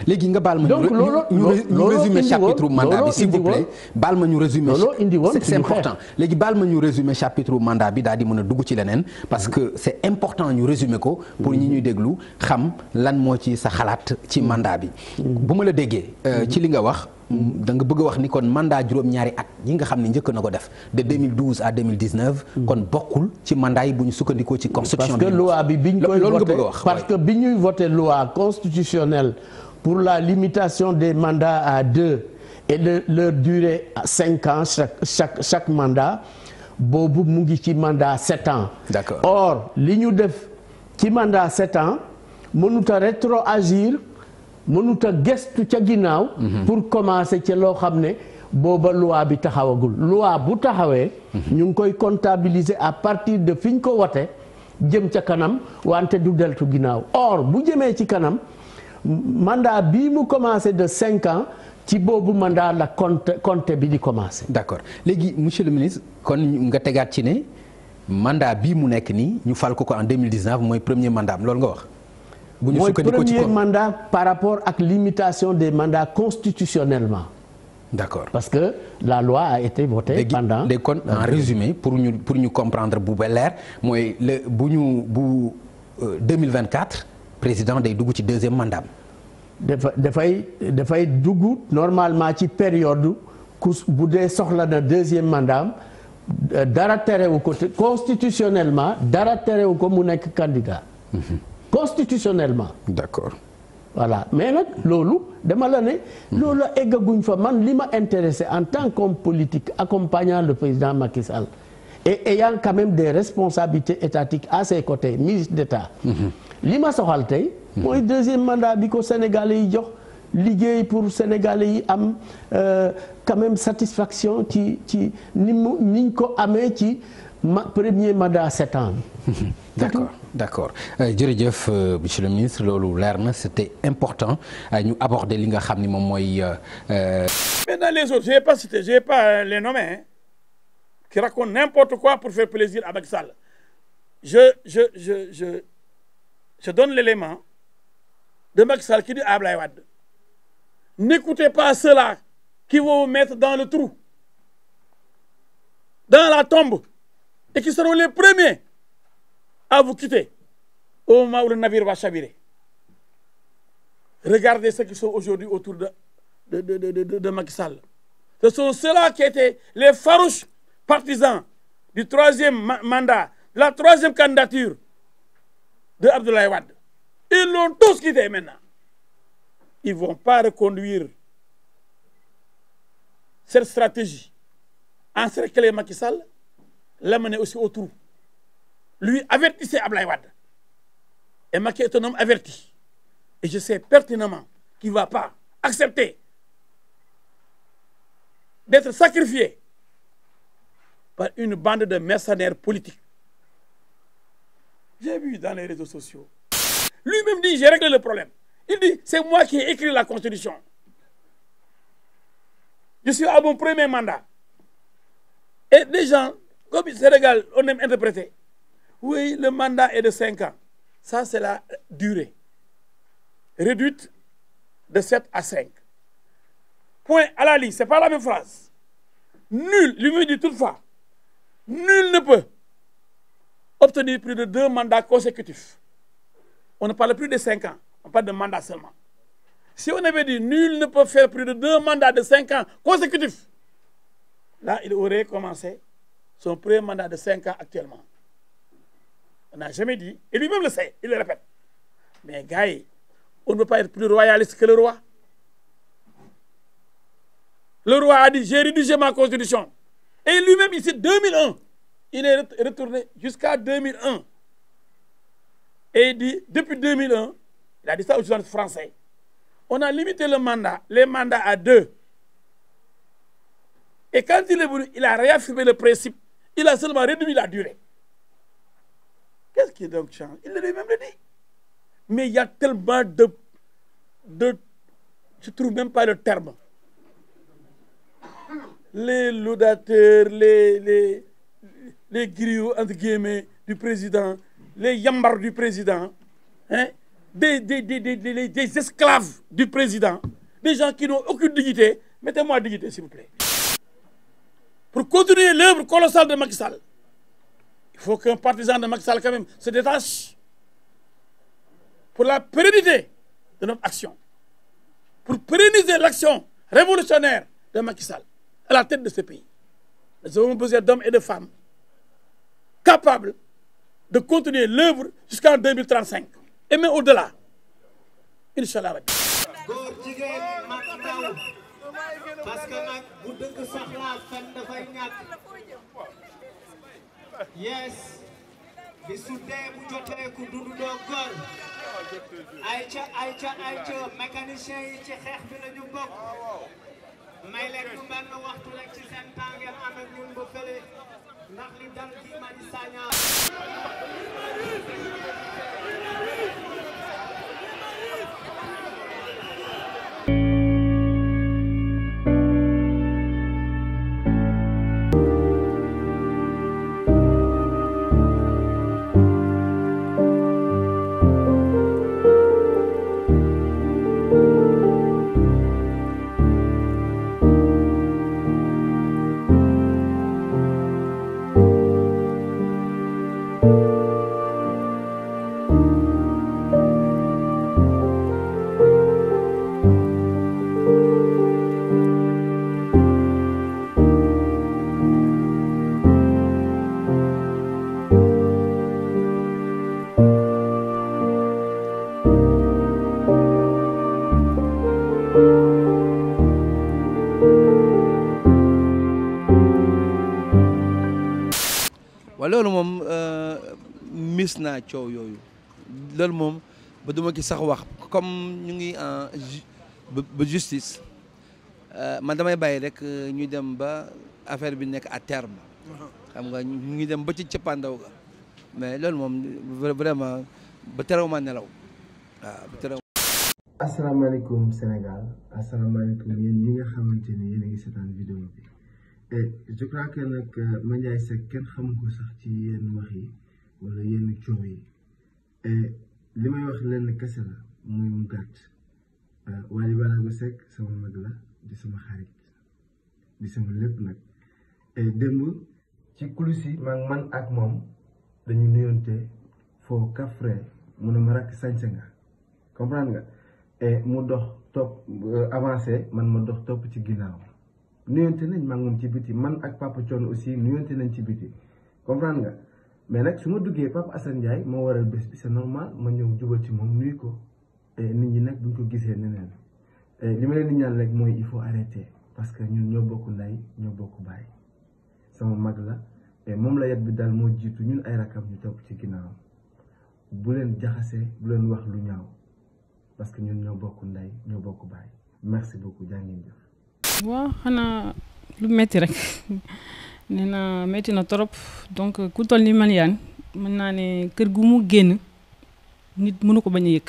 léegi nga baal ma ñu résumé chapitre mandat bi s'il vous plaît baal ma ñu résumé c'est important léegi baal ma ñu résumé chapitre mandat bi daal di mën a dugg ci leneen parce que c'est important ñu résumé ko pour ñi ñuy déglu xam lan moo ci sa xalaat ci mandat bi bu ma la déggee ci li nga wax da nga bëgg a wax ni kon mandat juróom-ñaari at yi nga xam ne njëkk na ko def de 2012 à 2019 kon bokkul ci mandat yi bu ñu sukkandikoo ci constitution bi. parce que loi bi biñ koy voté parce que bi ñuy voté loi constitutionnelle pour la limitation des mandats à 2 et de leur durée à 5 ans chaque mandat boobu mu ngi ci mandat 7 ans. D'accord. Or li ñu def ci mandat 7 ans mënut a rétroagir. mënut a gestu ca ginnaaw. pour commencer ca loo xam ne booba loi bi taxawagul loi bu taxawee. ñu ngi koy comptabiliser à partir de fi ñu ko wote jëm ca kanam wante du deltu ginnaaw or bu jëmee ci kanam mandat bii mu commencé de 5 ans ci boobu mandat la compte bi di commencer. d'accord léegi monsieur le ministre kon nga tegaat ci ne mandat bii mu nekk nii ñu fal ko en 2019 mooy premier mandat am loolu nga wax. bu ñu mooy sukkandikoo ci premier mandat par rapport ak limitation des mandats constitutionnellement. d'accord parce que la loi a été votée pendant. léegi kon en résumé pour ñu comprendre bu ba leer mooy bu 2024 président day dugg ci deuxième mandat. dafay dugg normalement ci période ku bu dee soxla na deuxième mandat dara terewu ko constitutionnellement dara terewu ko mu nekk candidat. Constitutionnellement. D'accord. Voilà mais nag loolu dama la ne. loolu eggaguñ fa man li ma intéressé en tant qu'homme politique accompagnant le président Macky Sall et ayant quand même des responsabilités étatiques à ses côtés ministre d'État. li ma soxal tey. mooy deuxième mandat bi ko Sénégalais yi jox liggéey pour Sénégalais yi am quand même satisfaction ci niñ ko amee ci premier mandat 7 ans. d'accord jërëjëf monsieur le ministre loolu leer na c'était important ñu aborder li nga xam ni moom mooy. Maintenant les autres je vais pas citer je vais pas les nommer hein, qui racontent n'importe quoi pour faire plaisir à Macky Sall je donne l'élément de Macky Sall qui dit à Abdoulaye Wade n'écoutez pas ceux-là qui vont vous mettre dans le trou dans la tombe et qui seront les premiers à vous quitter au moment où le navire va chavirer. Regardez ceux qui sont aujourd'hui autour de Macky Sall. Ce sont ceux-là qui étaient les farouches partisans du troisième mandat, de la troisième candidature de Abdoulaye Wade. Ils l'ont tous quitté maintenant. Ils ne vont pas reconduire cette stratégie. Encercler Macky Sall, l'amener aussi au trou. Lui avertissait Abdoulaye Wade. Et Macky est un homme averti. Et je sais pertinemment qu'il ne va pas accepter d'être sacrifié par une bande de mercenaires politiques. J'ai vu dans les réseaux sociaux. Lui-même dit, j'ai réglé le problème. Il dit, c'est moi qui ai écrit la Constitution. Je suis à mon premier mandat. Et des gens, comme au Sénégal, on aime interpréter. Oui, le mandat est de 5 ans. Ça, c'est la durée. Réduite de 7 à 5. Point à la ligne, ce n'est pas la même phrase. Nul, lui-même dit toutefois, nul ne peut obtenir plus de 2 mandats consécutifs. On ne parle plus de 5 ans, on parle de mandat seulement. Si on avait dit nul ne peut faire plus de 2 mandats de 5 ans consécutifs, là, il aurait commencé son premier mandat de 5 ans actuellement. On n'a jamais dit, et lui-même le sait, il le répète. Mais gars, on ne peut pas être plus royaliste que le roi. Le roi a dit, j'ai rédigé ma constitution. Et lui-même, ici, 2001, il est retourné jusqu'à 2001. Et il dit, depuis 2001, il a dit ça aux journalistes français, on a limité le mandat, les mandats à 2. Et quand il est venu, il a réaffirmé le principe, il a seulement réduit la durée. Qu'est-ce qui est donc change? Il lui-même le dit. Mais il y a tellement de je ne trouve même pas le terme. Les laudateurs, les griots, entre guillemets, du président, les yambars du président, hein, des esclaves du président, des gens qui n'ont aucune dignité. Mettez-moi dignité, s'il vous plaît. Pour continuer l'œuvre colossale de Macky Sall, il faut qu'un partisan de Macky Sall, quand même, se détache pour la pérennité de notre action, pour pérenniser l'action révolutionnaire de Macky Sall à la tête de ce pays. Nous avons besoin d'hommes et de femmes capables de continuer l'œuvre jusqu'en 2035 et même au-delà. Inch'Allah Rabbi. Parce que nag bu dëgg soxlaa fen dafay ñàkk. Yes bi su dee bu jotee ku dundu doo góor. ayca mécanicien yi ci xeex bi la ñu bokk. may leen ñu benn waxtu rek ci seen temps ngeen ànd ak ñun ba fële ndax li dal Guy Marius Sagna. loolu moom mis naa coow yooyu loolu moom ba duma ki sax wax comme ñu ngi ba justice man damay bàyyi rek ñu dem ba affaire bi nekk à terme xam nga ñu ngi dem ba ci cëppaandaw ga mais loolu moom vraiment ba terew ma nelaw waaw ba terew. asalaamaaleykum Sénégal asalaamaaleykum yéen ñi nga xamante ni yéen a ngi seetaan vidéo bi et je crois que nag Mandiaye Seck kenn xamu ko sax ci yenn wax yi wala yenn coow yi et li may wax lenn kese la muy mu gàtt Wally Ballago Seck sama mag la di sama xarit di sama lépp nag et démb ci coulisses yi man ak moom dañu nuyonte foo kafre mu ne ma rakk sañse nga comprendre nga et mu dox topp avancé man ma dox topp ci ginnaaw nuyonte nañ maa ngi moom ci biti man ak Papa Thione aussi nuyonte nañ ci biti comprendre nga mais nag su ma duggee Papa Assane Ndiaye moo waral bés bi c'est normal ma ñëw jubal ci moom nuyu ko et nit ñi nag buñ ko gisee neneen li ma leen di ñaan rek mooy il faut arrêter parce que ñun ñoo bokk ndey ñoo bokk baay sama mag la et moom la yat bi daal moo jiitu ñun ay rakam ñu topp ci ginnaaw bu leen jaxasee bu leen wax lu ñaaw parce que ñun ñoo bokk ndey ñoo bokk baay merci beaucoup jaa ngeen jëf. waaw xanaa lu metti rek nee na metti na trop donc ku toll ni Mariane mën naa ne kër gu mu génn nit mënu ko bañ a yëg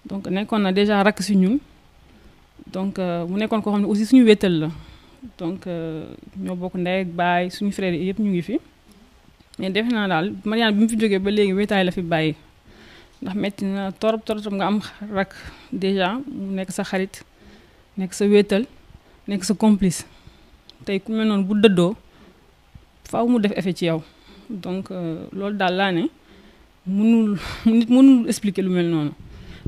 donc nekkoon na déjà rakk si ñun donc mu nekkoon koo xam ne aussi suñu wéttal la donc ñoo bokk ndey ak baay suñu frères yi yëpp ñu ngi fi mais defe naa daal Mariane bi mu fi jógee ba léegi wéetaay la fi bàyyi ndax metti na torop nga am rakk déjà mu nekk sa xarit nekk sa wéttal nekk sa complice tey ku mel noonu bu dëddoo faaw mu def effet ci yow donc loolu daal laa ne nit mënul expliquer lu mel noonu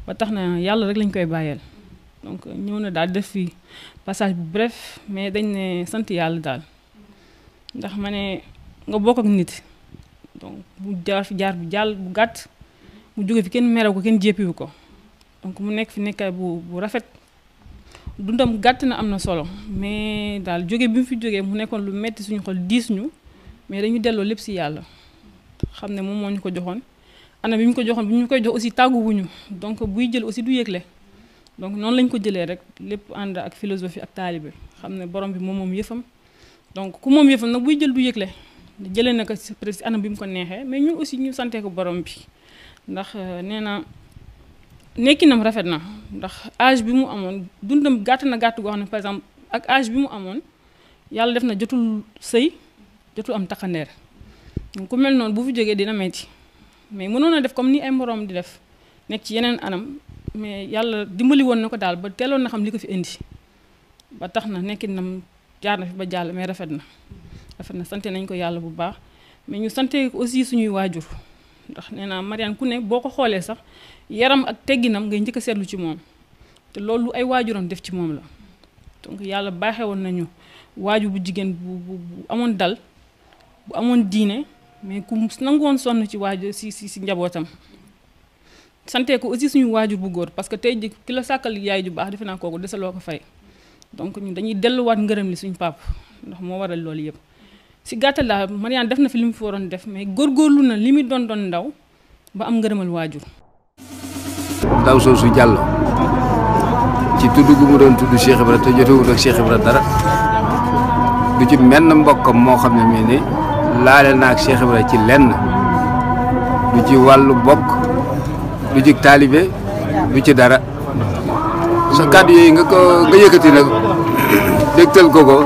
ba tax na yàlla rek lañ koy bàyyeel donc ñëw na daal def fi passage bu bref mais dañ ne sant yàlla daal ndax ma ne nga bokk ak nit donc bu jaar fi jaar bu jàll bu gàtt mu jóge fi kenn merew ko kenn jéppiwu ko donc mu nekk fi nekkaay bu rafet dundam gàtt na am na solo mais daal jóge bi mu fi jógee mu nekkoon lu metti suñu xol diis ñu mais dañu delloo lépp si yàlla xam ne moom moo ñu ko joxoon ana bi ñu ko joxoon bi ñu koy jox aussi tàgguwuñu donc buy jël aussi du yëgle donc noonu lañ ko jëlee rek lépp ànd ak philosophie ak taalibe xam ne borom bi moom yëfam donc ku moom yëfam nag buy jël du yëgle jëlee na ko si presque anam bi mu ko neexee mais ñun aussi ñu santee ko borom bi ndax nee na nekkinam rafet na ndax âge bi mu amoon dundam gàtt na gàtt goo xam ne par exemple ak âge bi mu amoon yàlla def na jotul sëy jotul am takkandeer donc ku mel noonu bu fi jógee dina metti mais mënoon a def comme ni ay moroom di def nekk ci yeneen anam mais yàlla dimbali woon na ko daal ba teeloon na xam li ko fi indi ba tax na nekkin nam jaar na fi ba jàll mais rafet na sante nañ ko yàlla bu baax mais ñu sante aussi suñuy waajur ndax nee naa Mariane ku ne boo ko xoolee sax yaram ak tegginam ngay njëkk a seetlu ci moom te loolu ay waajuram def ci moom la donc yàlla baaxee woon nañu waajur bu jigéen bu amoon dal bu amoon diine mais ku nangu woon sonn ci waajur si njabootam sante ko aussi suñu waajur bu góor parce que tey ji ki la sàkkal yaay ju baax defe naa kooku desaloo ko fay donc ñun dañuy delluwaat ngërëm li suñu pap ndax moo waral loolu yëpp si gàttal daal Mariane def na fi li mu fi waroon def mais góorgóorlu na li muy doon ndaw ba am ngërëmal waajur. ndaw soosu Diallo ci tudd gu mu doon tudd Cheikh Ibra te jotewul ak Cheikh Ibra dara du ci menn mbokkam moo xam ne mii ni laale na ak Cheikh Ibra ci lenn du ci wàllu bokk du ci taalibe du ci dara sa kàddu yooyu nga yëkkati nag dégtal ko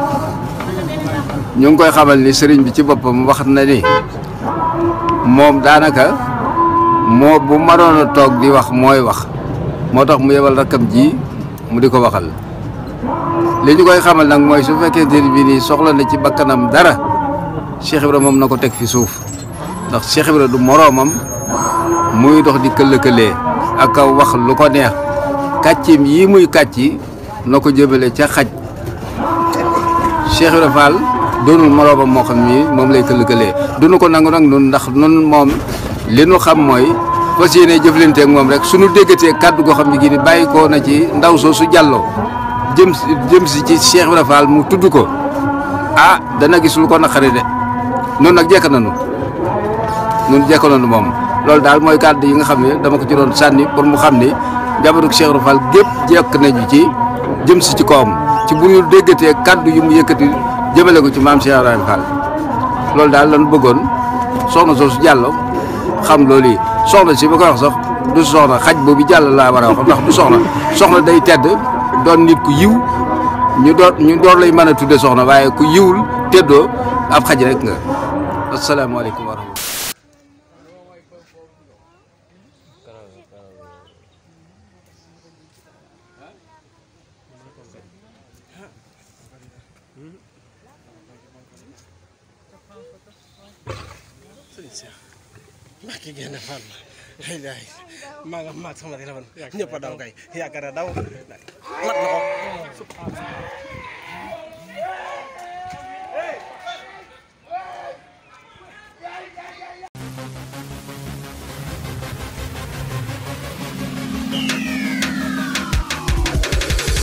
ñu ngi koy xamal ni sëriñ bi ci boppam wax na ni moom daanaka moo bu maroon a toog di wax mooy wax moo tax mu yebal rakkam ji mu di ko waxal li ñu koy xamal nag mooy su fekkente ni bii nii soxla na ci bakkanam dara Cheikh Ibra moom na ko teg fi suuf ndax Cheikh Ibra du moroomam muy dox di këllëkëlee ak a wax lu ko neex kàccim yi muy kàcci na ko jëmale ca xaj Cheikh Ibra Fall doonul moroomam moo xam ni moom lay këllëkëlee duñu ko nangu nag nun ndax nun moom li nu xam mooy fas yéene jëflanteeg moom rek suñu déggatee kàddu goo xam ne gi ni bàyyi ko na ci ndaw soosu Diallo jëm si ci Cheikh Ibra Fall mu tudd ko ah dana gis lu ko naqari de noonu nag jekk nañu moom loolu daal mooy kàddu yi nga xam ne dama ko ci doon sànni pour mu xam ni njabootu Cheikh Ibra Fall gépp jekk nañu ci jëm si ci kawam ci bu ñu déggatee kàddu yu mu yëkkati jëmale ko ci maam Cheikh Ibra Fall loolu daal lañu bëggoon soxna soosu Diallo xam loolu yi soxna si ba koy wax sax du soxna xaj boobu Diallo laa war a wax ndax du soxna day tedd doon nit ku yiw ñu door lay mën a tudde soxna waaye ku yiwul teddoo ab xaj rek nga asalaamaaleykum wa rahmatulah. maa ngi génne fan maa nga maag sama téléphone ñëpp a daw kay yaakaar naa daw mat na ko